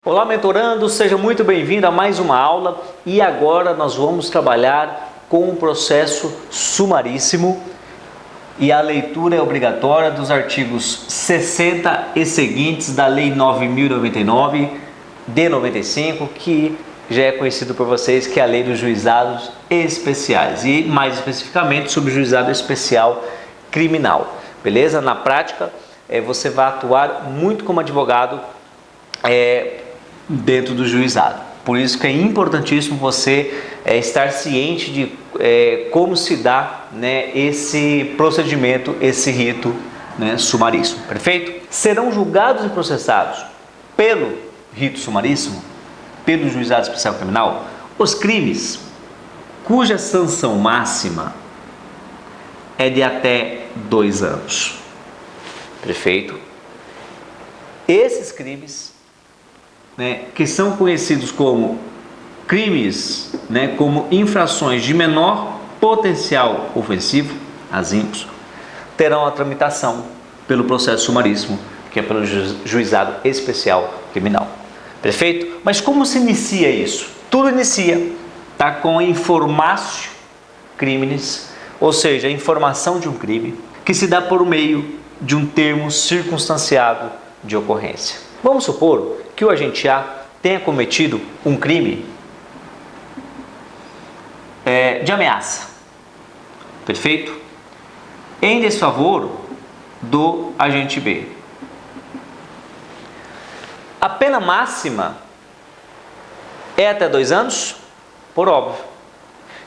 Olá, mentorando, seja muito bem-vindo a mais uma aula e agora nós vamos trabalhar com o processo sumaríssimo e a leitura é obrigatória dos artigos 60 e seguintes da Lei 9.099 de 95, que já é conhecido por vocês, que é a Lei dos Juizados Especiais e mais especificamente sobre o Juizado Especial Criminal, beleza? Na prática, você vai atuar muito como advogado dentro do juizado. Por isso que é importantíssimo você estar ciente de como se dá, esse procedimento, esse rito, sumaríssimo. Perfeito? Serão julgados e processados pelo rito sumaríssimo, pelo juizado especial criminal, os crimes cuja sanção máxima é de até 2 anos. Perfeito? Esses crimes, que são conhecidos como crimes, como infrações de menor potencial ofensivo, as INPOs, terão a tramitação pelo processo sumaríssimo, que é pelo Juizado Especial Criminal. Perfeito? Mas como se inicia isso? Tudo inicia com a informácio criminis, ou seja, a informação de um crime, que se dá por meio de um termo circunstanciado de ocorrência. Vamos supor que o agente A tenha cometido um crime de ameaça, perfeito? Em desfavor do agente B. A pena máxima é até 2 anos? Por óbvio.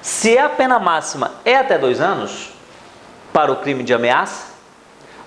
Se a pena máxima é até 2 anos para o crime de ameaça,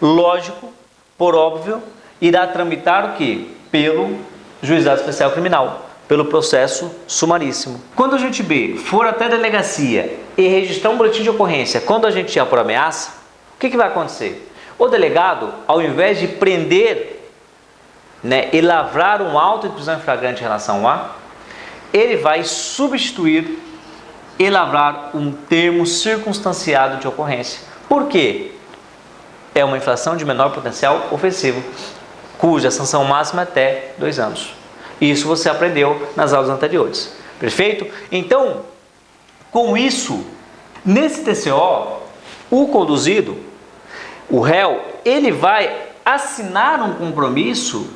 lógico, por óbvio, irá tramitar o quê? Pelo Juizado Especial Criminal, pelo processo sumaríssimo. Quando o agente B for até a delegacia e registrar um boletim de ocorrência quando o agente A por ameaça, o que vai acontecer? O delegado, ao invés de prender, e lavrar um auto de prisão em flagrante em relação a, ele vai substituir e lavrar um termo circunstanciado de ocorrência. Por quê? É uma infração de menor potencial ofensivo, cuja sanção máxima é até 2 anos. Isso você aprendeu nas aulas anteriores. Perfeito? Então, com isso, nesse TCO, o conduzido, o réu, ele vai assinar um compromisso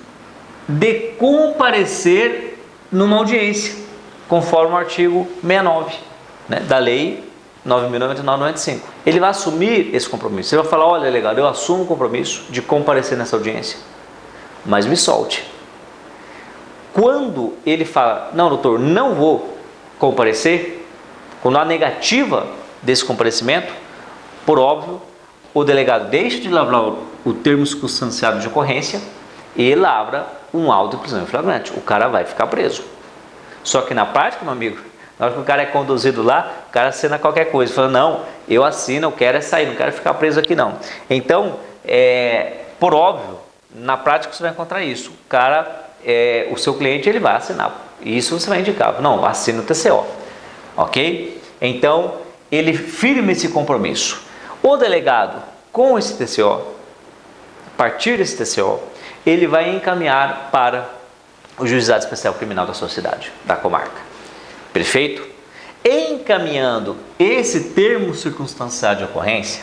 de comparecer numa audiência, conforme o artigo 69, da Lei 9.099/95. Ele vai assumir esse compromisso. Ele vai falar: olha, legal, eu assumo o compromisso de comparecer nessa audiência, mas me solte. Quando ele fala: não, doutor, não vou comparecer, quando há negativa desse comparecimento, por óbvio, o delegado deixa de lavrar o termo circunstanciado de ocorrência e lavra um auto de prisão em flagrante. O cara vai ficar preso. Só que na prática, meu amigo, na hora que o cara é conduzido lá, o cara assina qualquer coisa, fala: não, eu assino, eu quero sair, não quero ficar preso aqui não. Então, por óbvio, na prática você vai encontrar isso. O cara, o seu cliente, ele vai assinar. Isso você vai indicar: não, assina o TCO. Ok? Então, ele firma esse compromisso. O delegado, com esse TCO, a partir desse TCO, ele vai encaminhar para o Juizado Especial Criminal da sua cidade, da comarca. Perfeito? Encaminhando esse termo circunstanciado de ocorrência,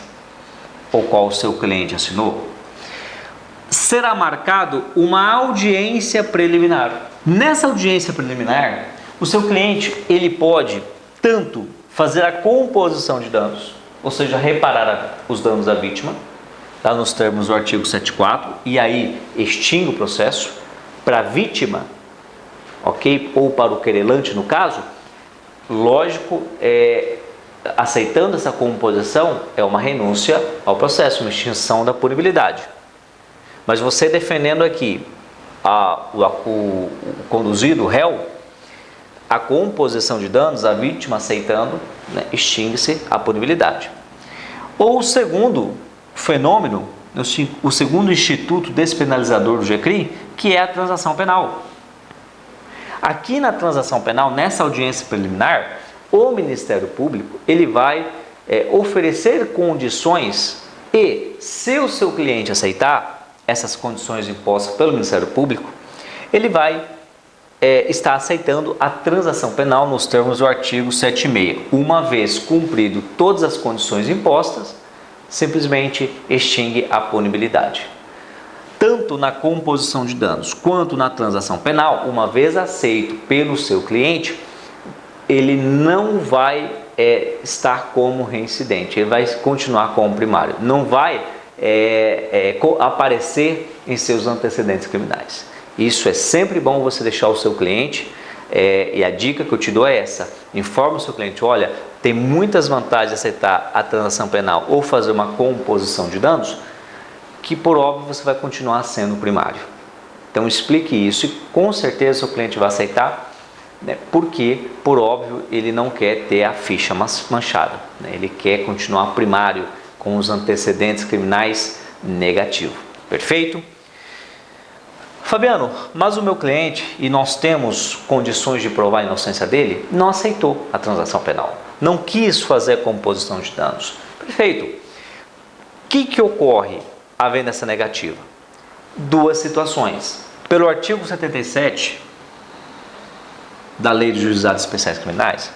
o qual o seu cliente assinou, será marcado uma audiência preliminar. Nessa audiência preliminar, o seu cliente, ele pode tanto fazer a composição de danos, ou seja, reparar os danos da vítima, lá nos termos do artigo 74, e aí extingue o processo para a vítima, ok? Ou para o querelante, no caso, lógico, aceitando essa composição, é uma renúncia ao processo, uma extinção da punibilidade. Mas você defendendo aqui o conduzido, o réu, a composição de danos, a vítima aceitando, extingue-se a punibilidade. Ou o segundo fenômeno, o segundo instituto despenalizador do GCRIM, que é a transação penal. Aqui na transação penal, nessa audiência preliminar, o Ministério Público, ele vai oferecer condições e, se o seu cliente aceitar essas condições impostas pelo Ministério Público, ele vai está aceitando a transação penal nos termos do artigo 76. Uma vez cumprido todas as condições impostas, simplesmente extingue a punibilidade. Tanto na composição de danos quanto na transação penal, uma vez aceito pelo seu cliente, ele não vai estar como reincidente, ele vai continuar como primário, não vai aparecer em seus antecedentes criminais. Isso é sempre bom você deixar o seu cliente, e a dica que eu te dou é essa: informa o seu cliente, olha, tem muitas vantagens de aceitar a transação penal ou fazer uma composição de danos, que por óbvio você vai continuar sendo primário. Então explique isso e com certeza o seu cliente vai aceitar, né, porque por óbvio ele não quer ter a ficha manchada, né, ele quer continuar primário com os antecedentes criminais negativos. Perfeito? Fabiano, mas o meu cliente, e nós temos condições de provar a inocência dele, não aceitou a transação penal, não quis fazer a composição de danos. Perfeito. O que ocorre havendo essa negativa? Duas situações. Pelo artigo 77 da Lei dos Juizados Especiais Criminais,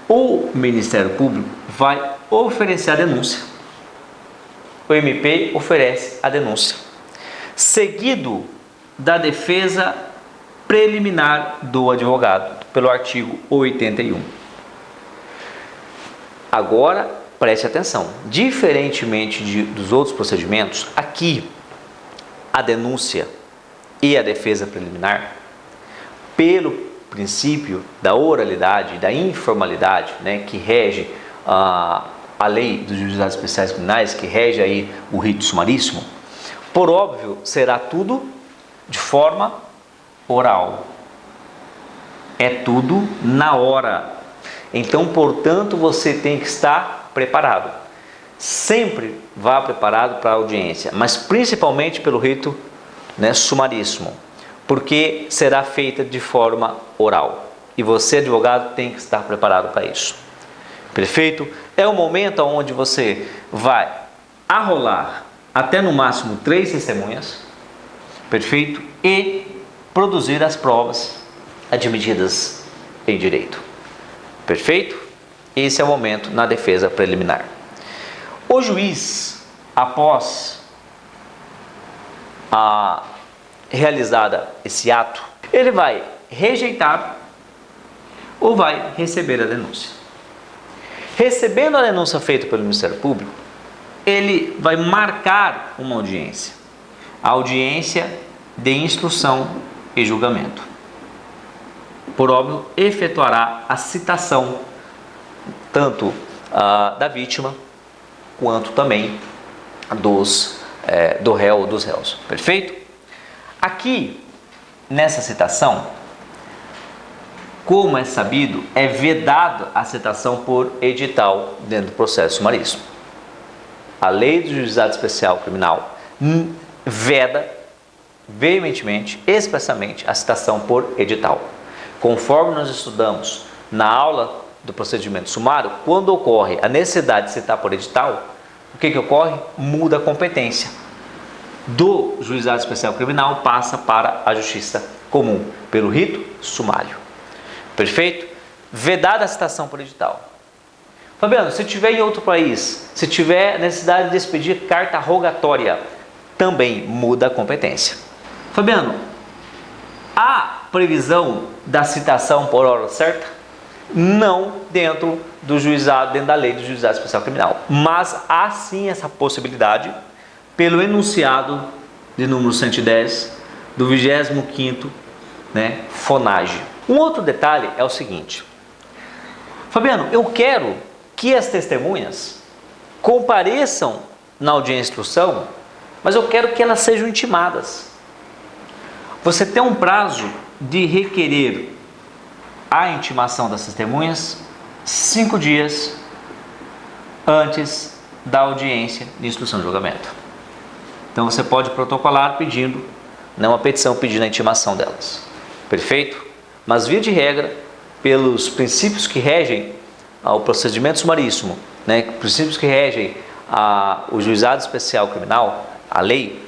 o Ministério Público vai oferecer a denúncia. O MP oferece a denúncia, seguido da defesa preliminar do advogado, pelo artigo 81. Agora, preste atenção, diferentemente dos outros procedimentos, aqui a denúncia e a defesa preliminar, pelo princípio da oralidade e da informalidade, né, que rege a lei dos juizados especiais criminais, que rege aí o rito sumaríssimo, por óbvio, será tudo de forma oral. É tudo na hora. Então, portanto, você tem que estar preparado. Sempre vá preparado para a audiência, mas principalmente pelo rito, né, sumaríssimo, porque será feita de forma oral. E você, advogado, tem que estar preparado para isso. Perfeito? É o momento onde você vai arrolar até no máximo 3 testemunhas, perfeito? E produzir as provas admitidas em direito. Perfeito? Esse é o momento na defesa preliminar. O juiz, após a realizada esse ato, ele vai rejeitar ou vai receber a denúncia. Recebendo a denúncia feita pelo Ministério Público, ele vai marcar uma audiência. A audiência de instrução e julgamento. Por óbvio, efetuará a citação tanto da vítima quanto também do réu ou dos réus. Perfeito? Aqui, nessa citação, como é sabido, é vedado a citação por edital dentro do processo sumaríssimo. A Lei do Juizado Especial Criminal veda veementemente, expressamente, a citação por edital. Conforme nós estudamos na aula do procedimento sumário, quando ocorre a necessidade de citar por edital, o que ocorre? Muda a competência do Juizado Especial Criminal, passa para a Justiça Comum, pelo rito sumário. Perfeito? Vedada a citação por edital. Fabiano, se tiver em outro país, se tiver necessidade de expedir carta rogatória, também muda a competência. Fabiano, há previsão da citação por hora certa? Não dentro do juizado, dentro da lei do juizado especial criminal, mas há sim essa possibilidade pelo enunciado de número 110 do 25º, né, FONAGE. Um outro detalhe é o seguinte: Fabiano, eu quero que as testemunhas compareçam na audiência de instrução, mas eu quero que elas sejam intimadas. Você tem um prazo de requerer a intimação das testemunhas 5 dias antes da audiência de instrução de julgamento. Então você pode protocolar pedindo, não uma petição pedindo a intimação delas. Perfeito? Mas via de regra, pelos princípios que regem o procedimento sumaríssimo, né, princípios que regem o juizado especial criminal, a lei,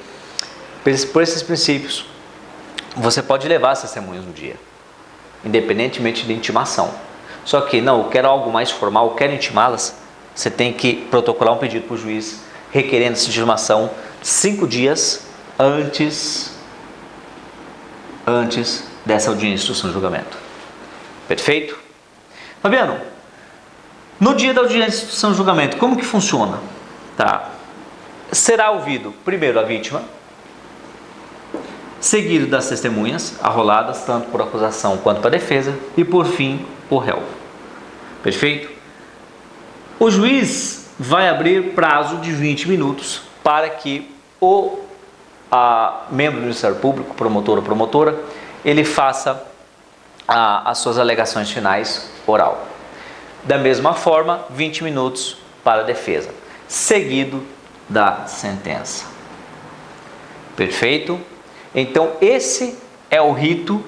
por esses princípios, você pode levar as testemunhas no dia. independentemente de intimação. Só que, não, eu quero algo mais formal, eu quero intimá-las, você tem que protocolar um pedido para o juiz requerendo essa intimação 5 dias antes dessa audiência de instrução de julgamento. Perfeito? Fabiano, no dia da audiência de instrução de julgamento, como que funciona? Tá? Será ouvido primeiro a vítima, seguido das testemunhas arroladas, tanto por acusação quanto para defesa, e por fim, o réu. Perfeito? O juiz vai abrir prazo de 20 minutos para que o membro do Ministério Público, promotor ou promotora, ele faça as suas alegações finais oral. Da mesma forma, 20 minutos para a defesa, seguido da sentença. Perfeito? Então, esse é o rito,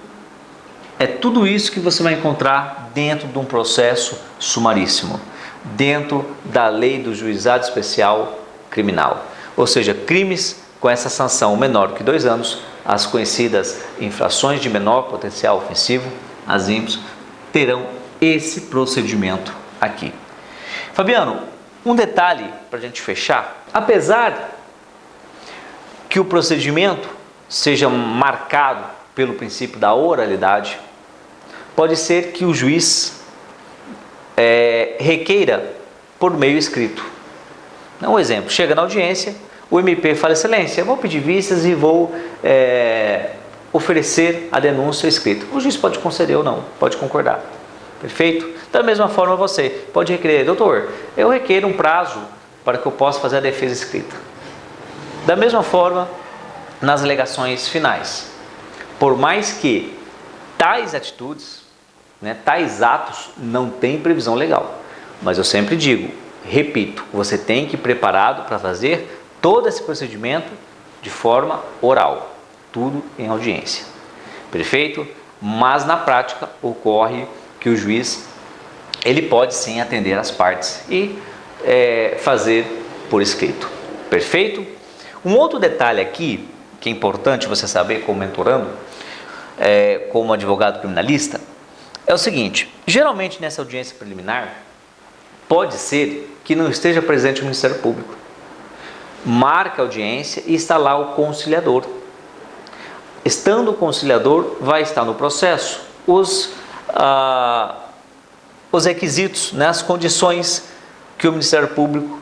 é tudo isso que você vai encontrar dentro de um processo sumaríssimo, dentro da lei do juizado especial criminal. Ou seja, crimes com essa sanção menor que 2 anos, as conhecidas infrações de menor potencial ofensivo, as IMPs, terão esse procedimento aqui. Fabiano, um detalhe para a gente fechar: apesar que o procedimento seja marcado pelo princípio da oralidade, pode ser que o juiz requeira por meio escrito. Um exemplo, chega na audiência, o MP fala: excelência, eu vou pedir vistas e vou oferecer a denúncia escrita. O juiz pode conceder ou não, pode concordar. Perfeito? Da mesma forma você pode requerer: doutor, eu requeiro um prazo para que eu possa fazer a defesa escrita. Da mesma forma, nas alegações finais, por mais que tais atitudes, tais atos não têm previsão legal, mas eu sempre digo, repito, você tem que ir preparado para fazer todo esse procedimento de forma oral, tudo em audiência. Perfeito? Mas na prática ocorre que o juiz ele pode sim atender as partes e fazer por escrito. Perfeito? Um outro detalhe aqui que é importante você saber como mentorando, como advogado criminalista, é o seguinte: geralmente nessa audiência preliminar pode ser que não esteja presente o Ministério Público. Marca a audiência e está lá o conciliador. Estando o conciliador, vai estar no processo os requisitos, as condições que o Ministério Público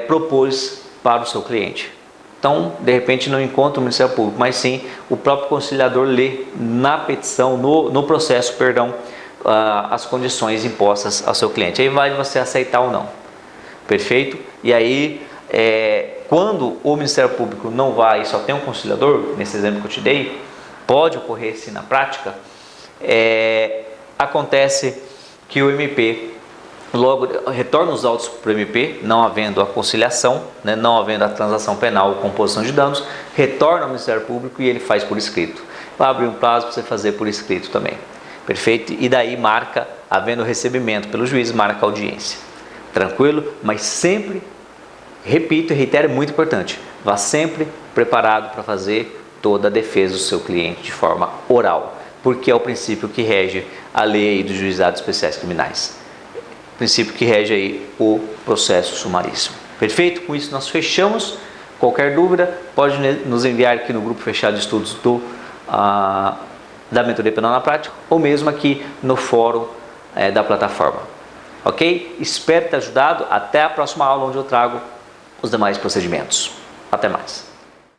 propôs para o seu cliente. Então, de repente não encontra o Ministério Público, mas sim o próprio conciliador lê na petição, no processo, as condições impostas ao seu cliente. Aí vai você aceitar ou não. Perfeito? E aí, quando o Ministério Público não vai e só tem um conciliador, nesse exemplo que eu te dei, pode ocorrer sim na prática, acontece que o MP logo retorna os autos para o MP, não havendo a conciliação, não havendo a transação penal ou composição de danos, retorna ao Ministério Público e ele faz por escrito. Vai abrir um prazo para você fazer por escrito também. Perfeito? E daí marca, havendo recebimento pelo juiz, marca a audiência. Tranquilo? Mas sempre, repito e reitero, é muito importante, vá sempre preparado para fazer toda a defesa do seu cliente de forma oral, porque é o princípio que rege a lei dos juizados especiais criminais. Princípio que rege aí o processo sumaríssimo. Perfeito? Com isso nós fechamos. Qualquer dúvida pode nos enviar aqui no grupo fechado de estudos da Mentoria Penal na Prática, ou mesmo aqui no fórum da plataforma. Ok? Espero ter ajudado. Até a próxima aula, onde eu trago os demais procedimentos. Até mais.